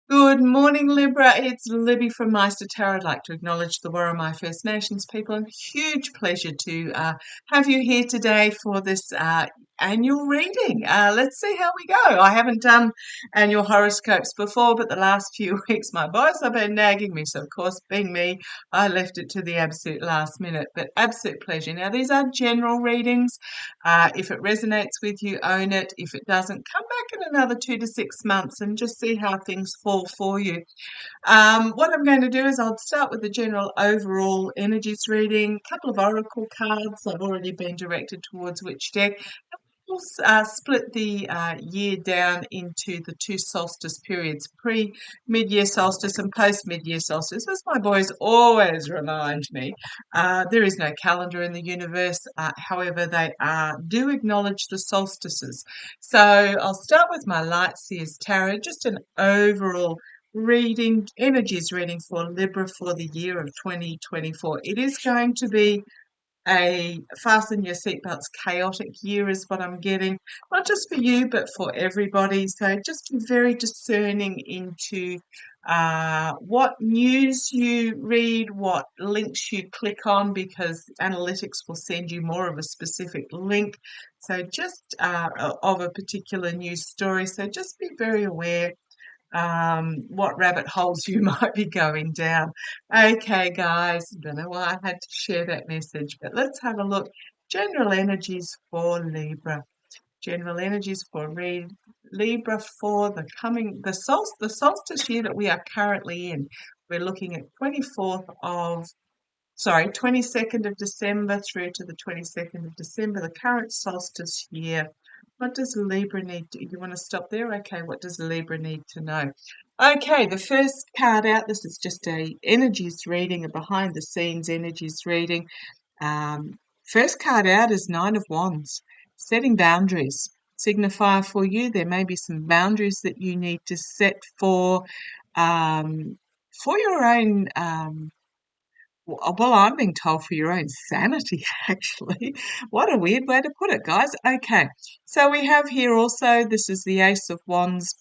Good morning, Libra. It's Libby from maighstirtarot. I'd like to acknowledge the Warramai First Nations people and huge pleasure to have you here today for this annual reading. Let's see how we go. I haven't done annual horoscopes before, but the last few weeks my boys have been nagging me. So, of course, being me, I left it to the absolute last minute, but absolute pleasure. Now, these are general readings. If it resonates with you, own it. If it doesn't, come back in another 2 to 6 months and just see how things fall for you. What I'm going to do is I'll start with the general overall energies reading, a couple of oracle cards. I've already been directed towards which deck. We'll split the year down into the two solstice periods, mid-year solstice and post-mid-year solstice. As my boys always remind me, there is no calendar in the universe. However, they do acknowledge the solstices. So I'll start with my Light Seers Tarot, just an overall reading, energies reading for Libra for the year of 2024. It is going to be a fasten your seatbelts chaotic year is what I'm getting, not just for you, but for everybody. So just be very discerning into what news you read, what links you click on, because analytics will send you more of a specific link. So just of a particular news story. So just be very aware what rabbit holes you might be going down. Okay, guys, don't know why I had to share that message, but let's have a look. General energies for Libra. General energies for Libra for the solstice year that we are currently in. We're looking at 22nd of December through to the 22nd of December, the current solstice year. What does Libra need to, you want to stop there? Okay, what does Libra need to know? Okay, the first card out, this is just a energies reading, a behind the scenes energies reading. First card out is Nine of Wands, setting boundaries. Signifier for you, there may be some boundaries that you need to set for your own well, I'm being told for your own sanity, actually. What a weird way to put it, guys. Okay, so we have here also, this is the Ace of Wands,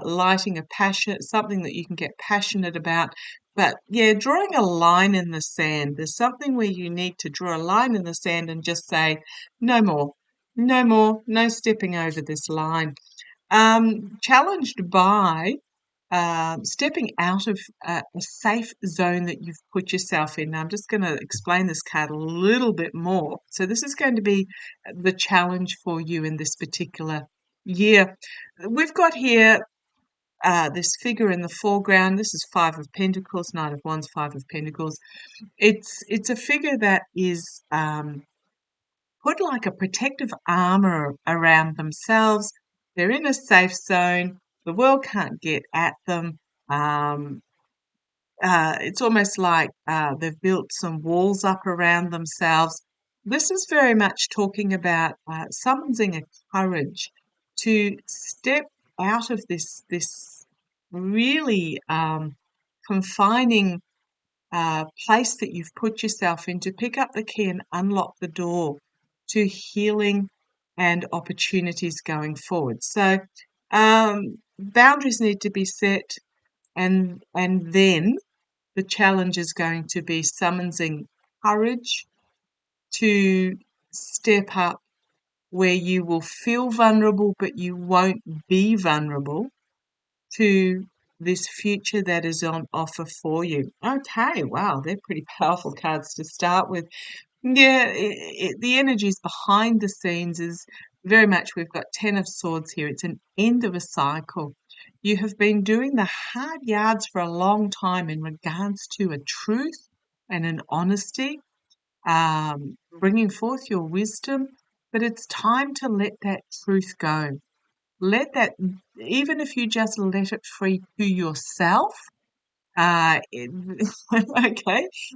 lighting a passion, something that you can get passionate about. But yeah, drawing a line in the sand. There's something where you need to draw a line in the sand and just say, no more, no more, no stepping over this line. Challenged by stepping out of a safe zone that you've put yourself in. Now, I'm just going to explain this card a little bit more. So this is going to be the challenge for you in this particular year. We've got here this figure in the foreground. This is Five of Pentacles, Knight of Wands, Five of Pentacles. It's a figure that is put like a protective armor around themselves. They're in a safe zone. The world can't get at them. It's almost like they've built some walls up around themselves. This is very much talking about summoning a courage to step out of this really confining place that you've put yourself in, to pick up the key and unlock the door to healing and opportunities going forward. So boundaries need to be set, and then the challenge is going to be summoning courage to step up where you will feel vulnerable, but you won't be vulnerable to this future that is on offer for you. Okay, wow, they're pretty powerful cards to start with. Yeah, the energies behind the scenes is very much, we've got Ten of Swords here. It's an end of a cycle. You have been doing the hard yards for a long time in regards to a truth and an honesty, bringing forth your wisdom, but it's time to let that truth go. Let that, even if you just let it free to yourself, okay,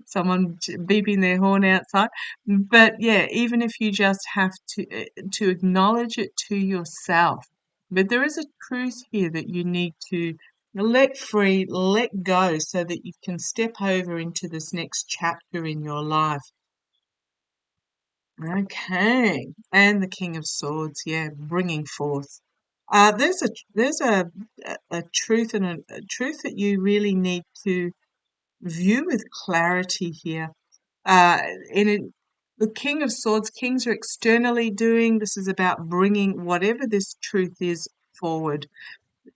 someone beeping their horn outside. But yeah, even if you just have to acknowledge it to yourself. But there is a truth here that you need to let free, let go, so that you can step over into this next chapter in your life. Okay, and the King of Swords, yeah, bringing forth. There's a truth and a truth that you really need to view with clarity here. Uh, in it, the King of Swords, kings are externally doing. This is about bringing whatever this truth is forward.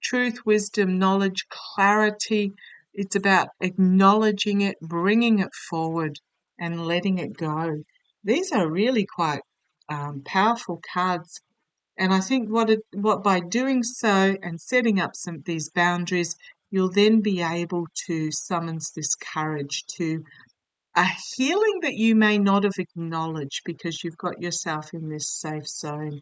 Truth, wisdom, knowledge, clarity. It's about acknowledging it, bringing it forward, and letting it go. These are really quite powerful cards, and I think what by doing so and setting up some these boundaries, you'll then be able to summons this courage to a healing that you may not have acknowledged because you've got yourself in this safe zone.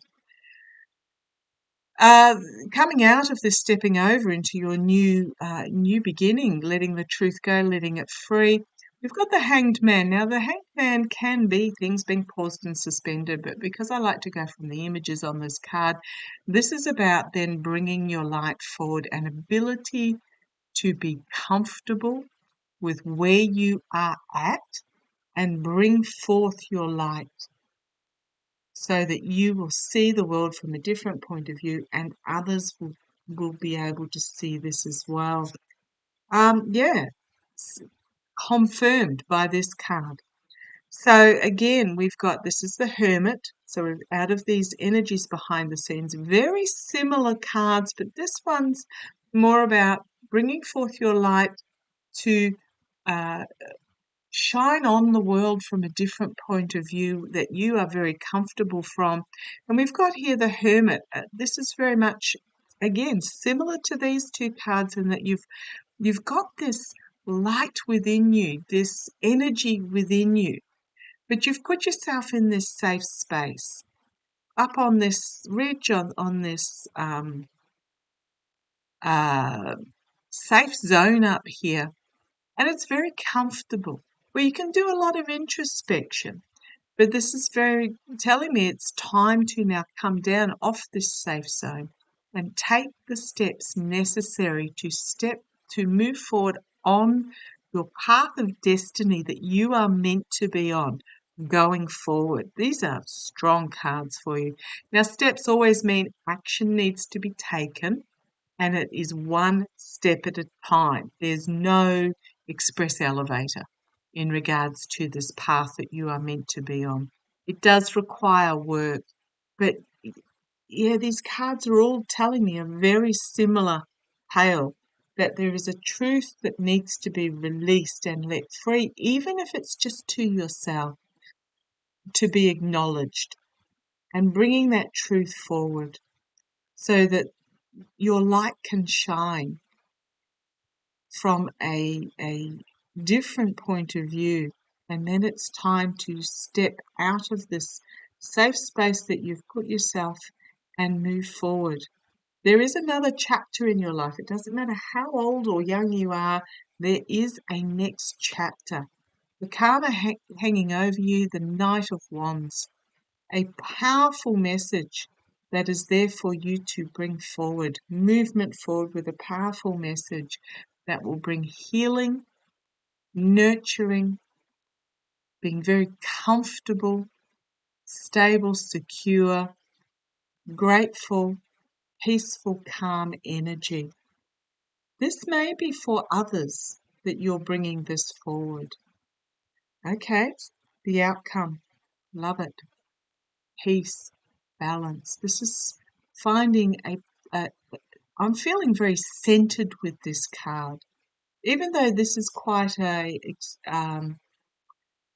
Uh, Coming out of this, stepping over into your new beginning, letting the truth go, letting it free. We've got the Hanged Man. Now, the Hanged Man can be things being paused and suspended, but because I like to go from the images on this card, this is about then bringing your light forward, an ability to be comfortable with where you are at and bring forth your light, so that you will see the world from a different point of view and others will be able to see this as well. Yeah, confirmed by this card. So again, we've got, this is the Hermit. So we're out of these energies behind the scenes, very similar cards, but this one's more about bringing forth your light to uh, shine on the world from a different point of view that you are very comfortable from. And we've got here the Hermit. This is very much, again, similar to these two cards in that you've got this light within you, this energy within you, but you've put yourself in this safe space, up on this ridge, on this uh, safe zone up here, and it's very comfortable, where you can do a lot of introspection. But this is very telling me it's time to now come down off this safe zone and take the steps necessary to move forward on your path of destiny that you are meant to be on going forward. These are strong cards for you. Now, steps always mean action needs to be taken, and it is one step at a time. There's no express elevator in regards to this path that you are meant to be on. It does require work, but yeah, these cards are all telling me a very similar tale, that there is a truth that needs to be released and let free, even if it's just to yourself, to be acknowledged, and bringing that truth forward so that your light can shine from a different point of view. And then it's time to step out of this safe space that you've put yourself and move forward. There is another chapter in your life. It doesn't matter how old or young you are, there is a next chapter. The karma hanging over you, the Knight of Wands, a powerful message that is there for you to bring forward, movement forward with a powerful message that will bring healing, nurturing, being very comfortable, stable, secure, grateful, peaceful, calm energy. This may be for others that you're bringing this forward. Okay, the outcome. Love it. Peace, balance. This is finding a I'm feeling very centered with this card. Even though this is quite a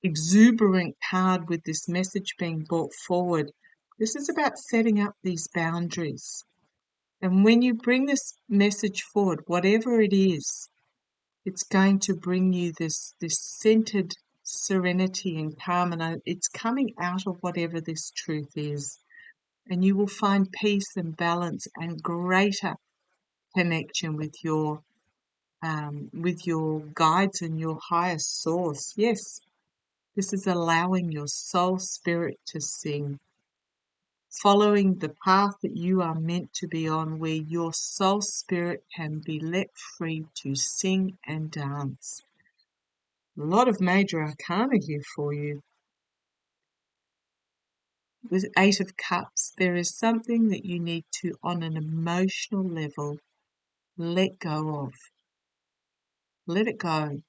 exuberant card with this message being brought forward, this is about setting up these boundaries. And when you bring this message forward, whatever it is, it's going to bring you this centered serenity and calm, and it's coming out of whatever this truth is. And you will find peace and balance and greater connection with your guides and your highest source. Yes, this is allowing your soul spirit to sing, following the path that you are meant to be on, where your soul spirit can be let free to sing and dance. A lot of major arcana here for you. with Eight of Cups, there is something that you need to, on an emotional level, let go of. Let it go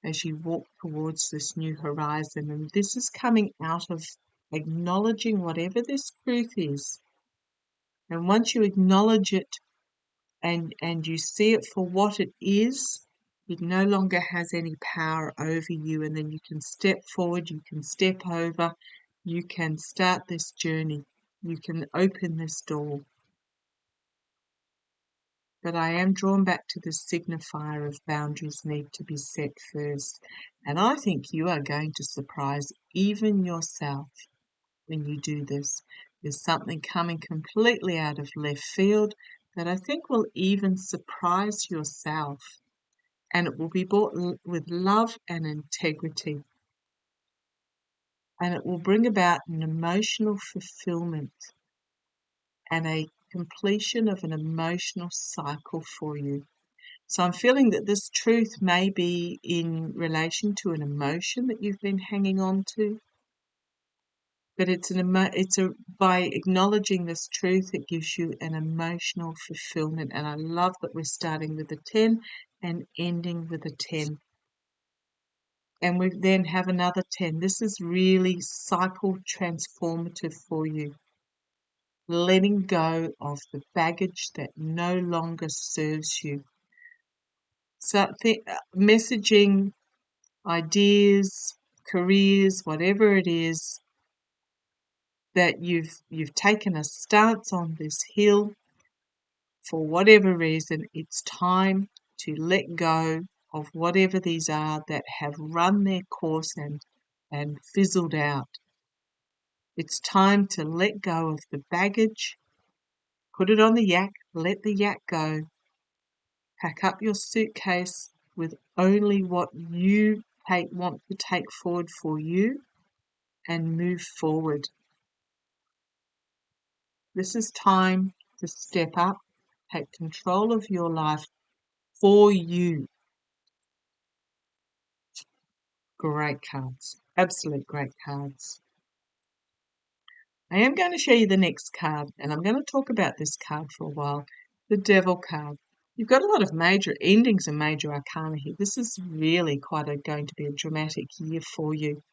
as you walk towards this new horizon. And this is coming out of acknowledging whatever this truth is. And once you acknowledge it and you see it for what it is, it no longer has any power over you. And then you can step forward, you can step over, you can start this journey, you can open this door. But I am drawn back to the signifier of boundaries need to be set first. And I think you are going to surprise even yourself when you do this. There's something coming completely out of left field that I think will even surprise yourself. And it will be brought with love and integrity. And it will bring about an emotional fulfillment and a completion of an emotional cycle for you. So I'm feeling that this truth may be in relation to an emotion that you've been hanging on to. But by acknowledging this truth, it gives you an emotional fulfillment. And I love that we're starting with a 10 and ending with a 10. And we then have another 10. This is really cycle transformative for you. Letting go of the baggage that no longer serves you. So messaging, ideas, careers, whatever it is, that you've taken a stance on this hill for whatever reason, it's time to let go of whatever these are that have run their course and fizzled out. It's time to let go of the baggage, put it on the yak, let the yak go, pack up your suitcase with only what you want to take forward for you, and move forward. This is time to step up, take control of your life for you. Great cards. Absolute great cards. I am going to show you the next card, and I'm going to talk about this card for a while. The Devil card. You've got a lot of major endings and major arcana here. This is really going to be a dramatic year for you.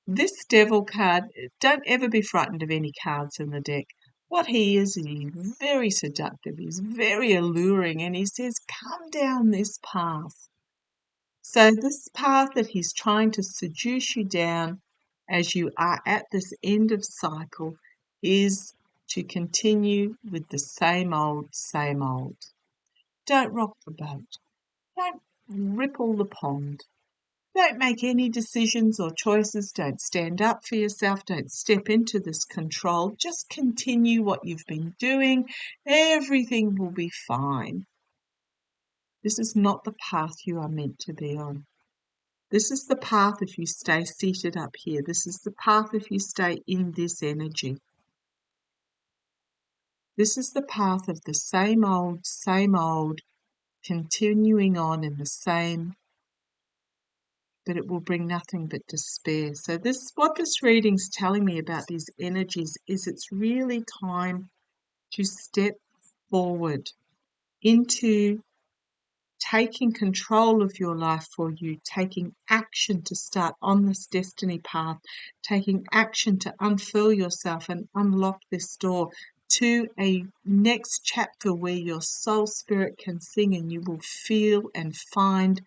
This Devil card, don't ever be frightened of any cards in the deck. What he is, he's very seductive, he's very alluring, and he says, come down this path. So this path that he's trying to seduce you down as you are at this end of cycle is to continue with the same old, same old. Don't rock the boat. Don't ripple the pond. Don't make any decisions or choices. Don't stand up for yourself. Don't step into this control. Just continue what you've been doing. Everything will be fine. This is not the path you are meant to be on. This is the path if you stay seated up here. This is the path if you stay in this energy. This is the path of the same old, continuing on in the same, but it will bring nothing but despair. So what this reading's telling me about these energies is it's really time to step forward into taking control of your life for you, taking action to start on this destiny path, taking action to unfurl yourself and unlock this door to a next chapter where your soul spirit can sing and you will feel and find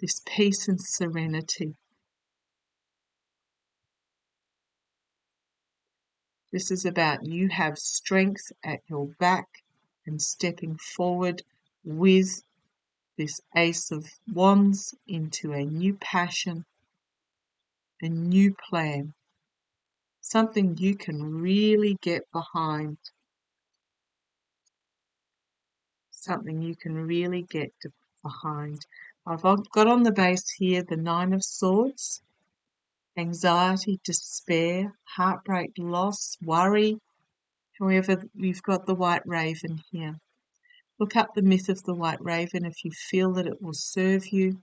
this peace and serenity. This is about you have strength at your back and stepping forward with this Ace of Wands into a new passion, a new plan, something you can really get behind, something you can really get behind. I've got on the base here the Nine of Swords, anxiety, despair, heartbreak, loss, worry. However, we've got the White Raven here. Look up the myth of the White Raven if you feel that it will serve you,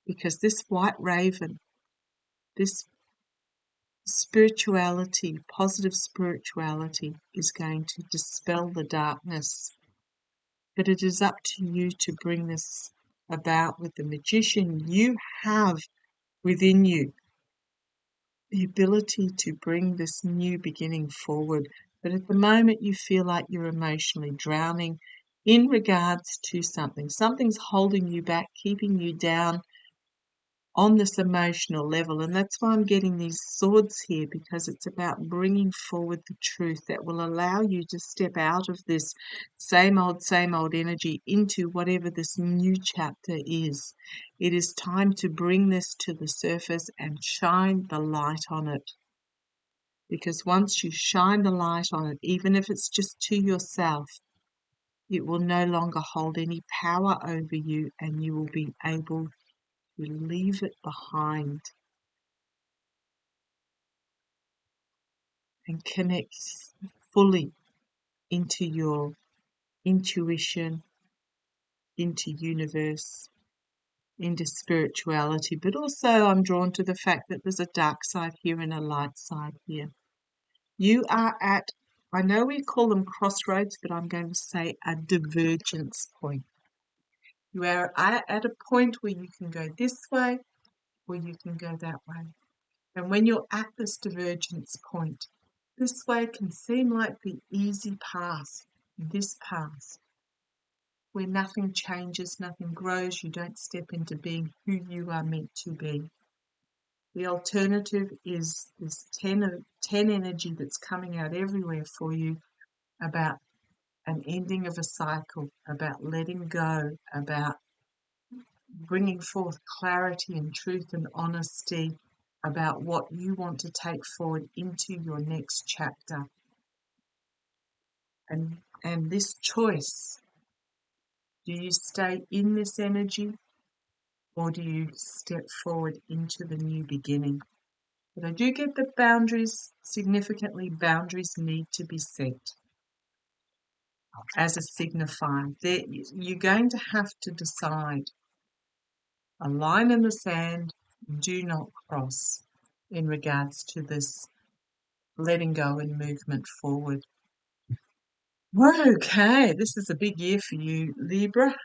because this White Raven, this Spirituality, positive spirituality, is going to dispel the darkness. But it is up to you to bring this about with the magician. You have within you the ability to bring this new beginning forward. But at the moment you feel like you're emotionally drowning in regards to something. Something's holding you back, keeping you down on this emotional level. And that's why I'm getting these swords here, because it's about bringing forward the truth that will allow you to step out of this same old energy into whatever this new chapter is. It is time to bring this to the surface and shine the light on it. Because once you shine the light on it, even if it's just to yourself, it will no longer hold any power over you, and you will be able to leave it behind and connect fully into your intuition, into universe, into spirituality. But also I'm drawn to the fact that there's a dark side here and a light side here. You are at, I know we call them crossroads, but I'm going to say a divergence point. You are at a point where you can go this way or you can go that way. And when you're at this divergence point, this way can seem like the easy path, this path, where nothing changes, nothing grows, you don't step into being who you are meant to be. The alternative is this 10 energy that's coming out everywhere for you, about an ending of a cycle, about letting go, about bringing forth clarity and truth and honesty about what you want to take forward into your next chapter. And this choice, do you stay in this energy or do you step forward into the new beginning? But I do get the boundaries, significantly boundaries need to be set as a signifier. You're going to have to decide. A line in the sand, do not cross in regards to this letting go and movement forward. Okay, this is a big year for you, Libra.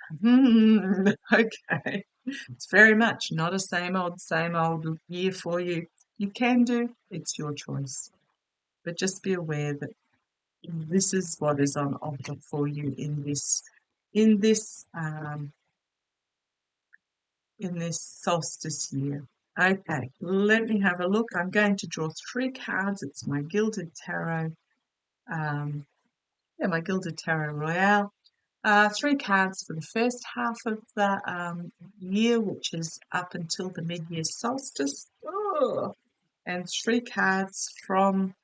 Okay, it's very much not a same old year for you. You can do, it's your choice. But just be aware that this is what is on offer for you in this solstice year. Okay, let me have a look. I'm going to draw 3 cards. It's my Gilded Tarot. My Gilded Tarot Royale. 3 cards for the first half of the year, which is up until the mid-year solstice. Oh, and 3 cards from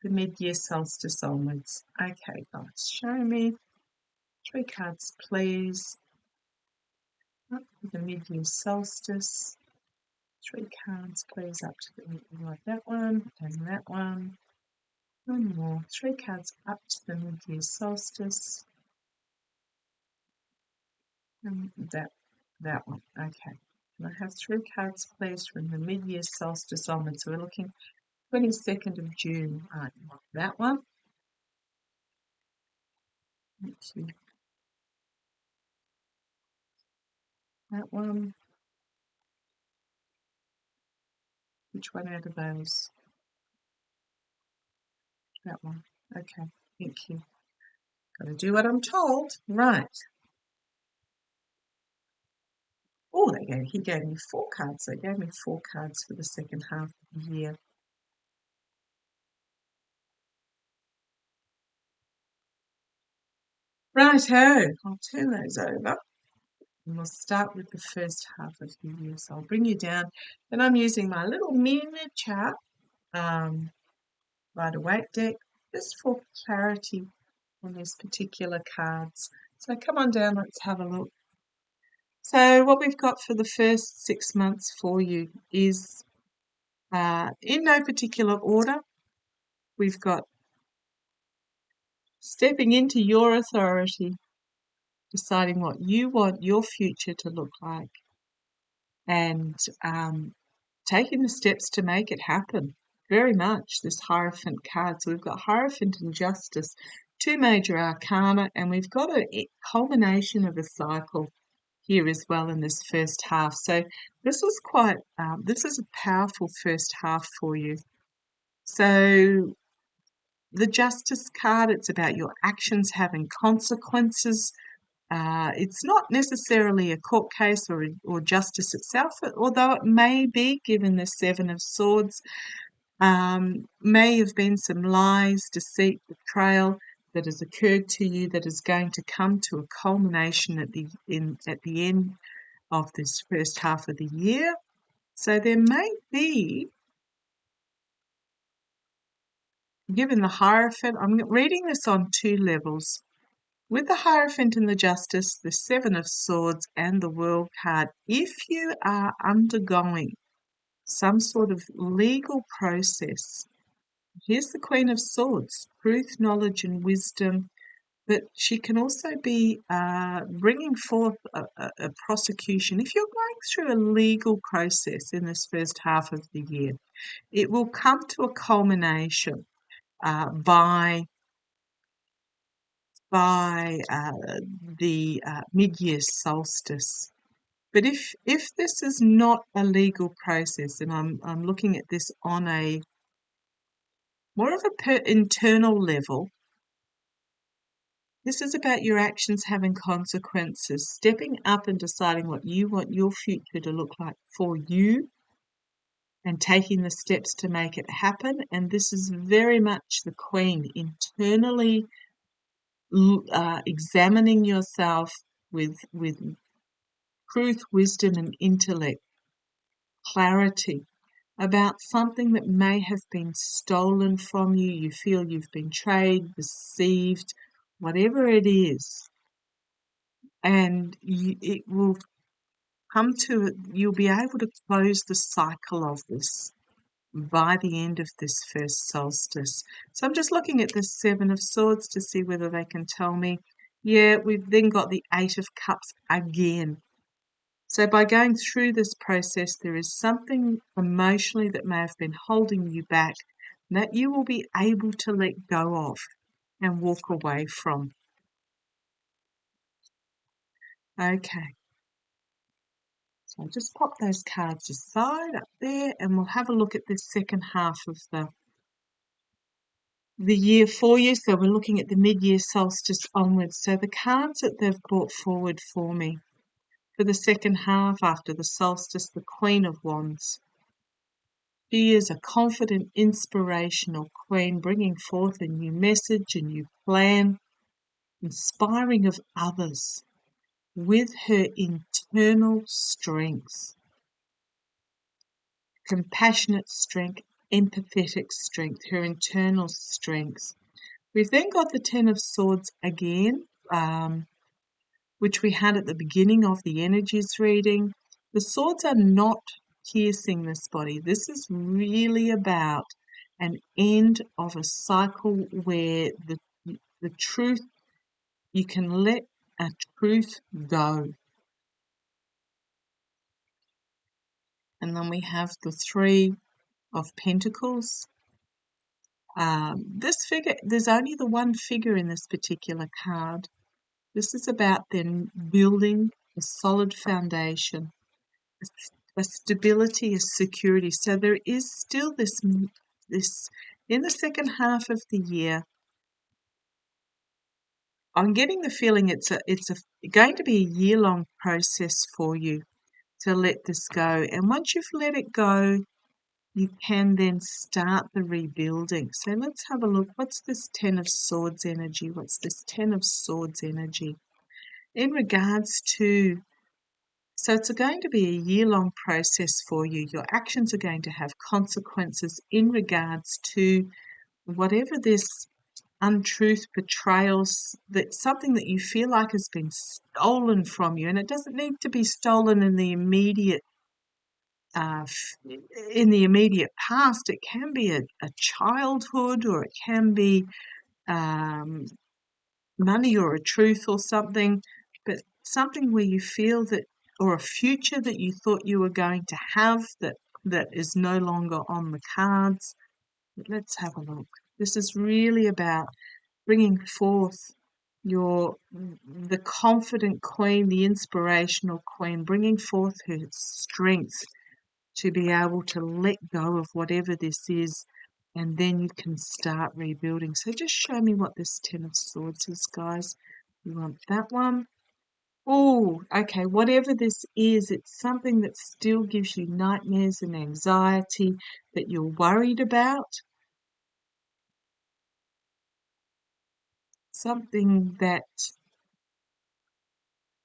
the mid-year solstice onwards. Okay, guys, show me 3 cards, please. Up to the mid-year solstice. 3 cards, please, up to the mid-year. That one and that one. One more. 3 cards up to the mid-year solstice. And that one. Okay. And I have 3 cards, please, from the mid-year solstice onwards. So we're looking 22nd of June. Right, that one. Thank you. That one. Which one out of those? That one. Okay. Thank you. Got to do what I'm told. Right. Oh, he gave me 4 cards. They gave me 4 cards for the second half of the year. Righto, I'll turn those over. And we'll start with the first half of the year. So I'll bring you down. Then I'm using my little miniature Rider-Waite deck just for clarity on these particular cards. So come on down, let's have a look. So what we've got for the first 6 months for you is, in no particular order, we've got stepping into your authority, deciding what you want your future to look like, and taking the steps to make it happen. very much, this Hierophant card. So we've got Hierophant and Justice, two major arcana, and we've got a culmination of a cycle here as well in this first half. So this is this is a powerful first half for you. So the Justice card, it's about your actions having consequences. It's not necessarily a court case or justice itself, although it may be, given the Seven of Swords. May have been some lies, deceit, betrayal that has occurred to you that is going to come to a culmination at the end of this first half of the year. So there may be, given the Hierophant, I'm reading this on two levels. With the Hierophant and the Justice, the Seven of Swords and the World card, if you are undergoing some sort of legal process, here's the Queen of Swords, truth, knowledge and wisdom, but she can also be bringing forth a prosecution. If you're going through a legal process in this first half of the year, it will come to a culmination by the mid-year solstice. But if this is not a legal process, and I'm looking at this on a more of a internal level, this is about your actions having consequences, stepping up and deciding what you want your future to look like for you and taking the steps to make it happen. And this is very much the Queen internally examining yourself with truth, wisdom and intellect, clarity about something that may have been stolen from you. You feel you've been betrayed, deceived, whatever it is. And it will come to, you'll be able to close the cycle of this by the end of this first solstice. So I'm just looking at the Seven of Swords to see whether they can tell me. Yeah, we've then got the Eight of Cups again. So by going through this process, there is something emotionally that may have been holding you back that you will be able to let go of and walk away from. Okay. So I'll just pop those cards aside up there and we'll have a look at the second half of the year for you. So we're looking at the mid-year solstice onwards. So the cards that they've brought forward for me for the second half after the solstice, the Queen of Wands. She is a confident, inspirational queen, bringing forth a new message, a new plan, inspiring of others with her internal strengths, compassionate strength, empathetic strength, her internal strengths. We've then got the Ten of Swords again, which we had at the beginning of the energies reading. The swords are not piercing this body. This is really about an end of a cycle where the truth, you can let a truth go. And then we have the Three of Pentacles. This figure, there's only the one figure in this particular card. This is about them building a solid foundation, a stability, a security. So there is still this in the second half of the year. I'm getting the feeling it's going to be a year-long process for you to let this go. And once you've let it go, you can then start the rebuilding. So let's have a look. What's this Ten of Swords energy? What's this Ten of Swords energy? In regards to, so it's going to be a year-long process for you. Your actions are going to have consequences in regards to whatever this untruth, betrayals, that something that you feel like has been stolen from you. And it doesn't need to be stolen in the immediate past. It can be a childhood, or it can be money or a truth or something, but something where you feel that, or a future that you thought you were going to have that is no longer on the cards. Let's have a look. This is really about bringing forth the confident queen, the inspirational queen, bringing forth her strength to be able to let go of whatever this is, and then you can start rebuilding. So just show me what this Ten of Swords is, guys. You want that one? Oh, okay, whatever this is, it's something that still gives you nightmares and anxiety that you're worried about. Something that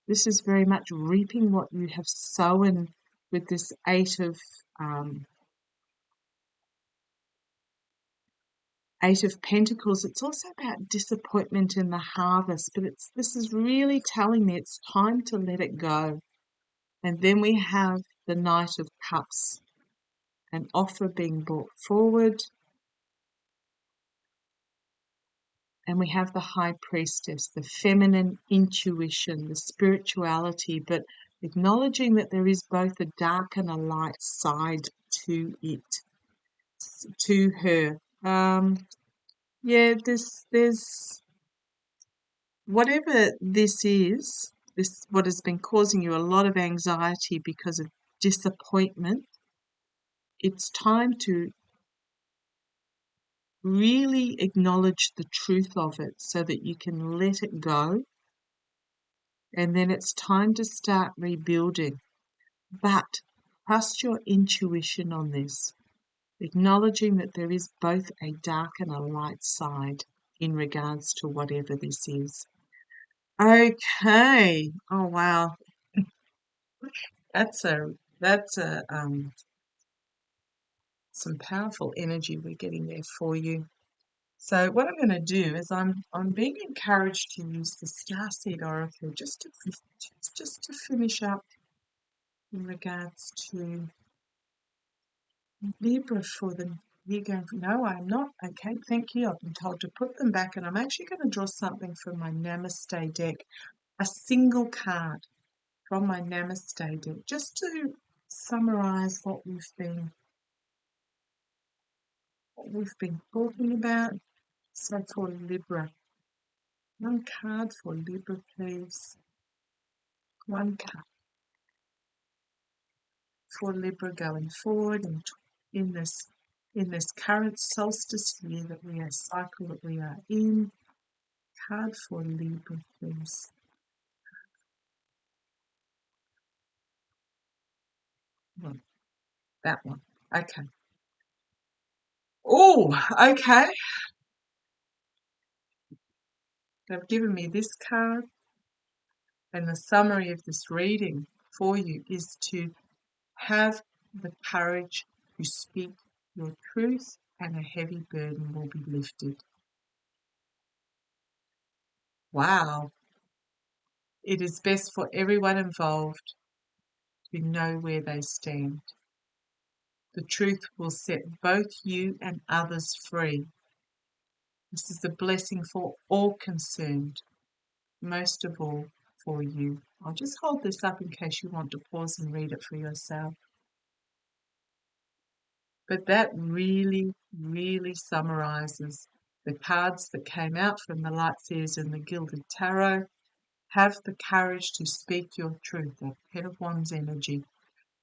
this is very much reaping what you have sown with this Eight of Pentacles. It's also about disappointment in the harvest, but this is really telling me it's time to let it go. And then we have the Knight of Cups, an offer being brought forward. And we have the High Priestess, the feminine intuition, the spirituality, but acknowledging that there is both a dark and a light side to it, to her. Yeah, there's whatever this is, this what has been causing you a lot of anxiety because of disappointment. It's time to really acknowledge the truth of it so that you can let it go, and then it's time to start rebuilding. But trust your intuition on this, acknowledging that there is both a dark and a light side in regards to whatever this is. Okay. Oh wow. That's some powerful energy we're getting there for you. So what I'm going to do is I'm being encouraged to use the Starseed Oracle just to finish up in regards to Libra for the year going. No, I'm not. Okay, thank you. I've been told to put them back, and I'm actually going to draw something from my Namaste deck, a single card from my Namaste deck, just to summarize what we've been talking about. So for Libra, one card for Libra, please. One card for Libra going forward and in this current solstice year cycle that we are in. Card for Libra, please. Well, that one. Okay. Oh, okay. They've given me this card, and the summary of this reading for you is to have the courage to speak your truth, and a heavy burden will be lifted. Wow. It is best for everyone involved to know where they stand. The truth will set both you and others free. This is a blessing for all concerned, most of all for you. I'll just hold this up in case you want to pause and read it for yourself. But that really, really summarizes the cards that came out from the Light Seers and the Gilded Tarot. Have the courage to speak your truth, that Ten of Wands energy,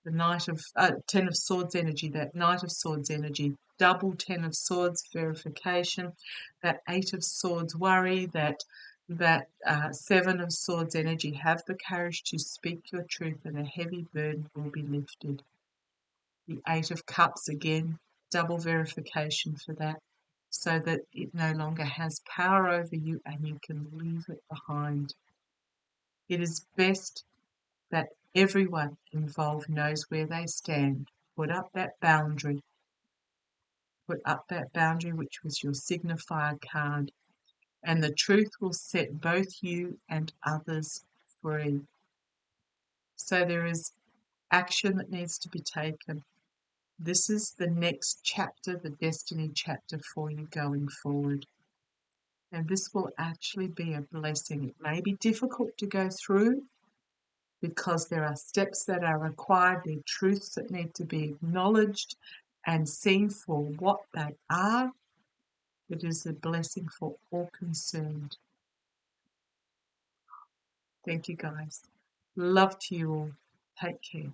the Ten of Swords energy, that Knight of Swords energy, double Ten of Swords verification, that Eight of Swords worry, that Seven of Swords energy. Have the courage to speak your truth, and a heavy burden will be lifted. The Eight of Cups again, double verification for that, so that it no longer has power over you and you can leave it behind. It is best that everyone involved knows where they stand. Put up that boundary. Put up that boundary, which was your signifier card, and the truth will set both you and others free. So there is action that needs to be taken. This is the next chapter, the destiny chapter for you going forward. And this will actually be a blessing. It may be difficult to go through because there are steps that are required, there are truths that need to be acknowledged, and seen for what they are. It is a blessing for all concerned. Thank you, guys. Love to you all. Take care.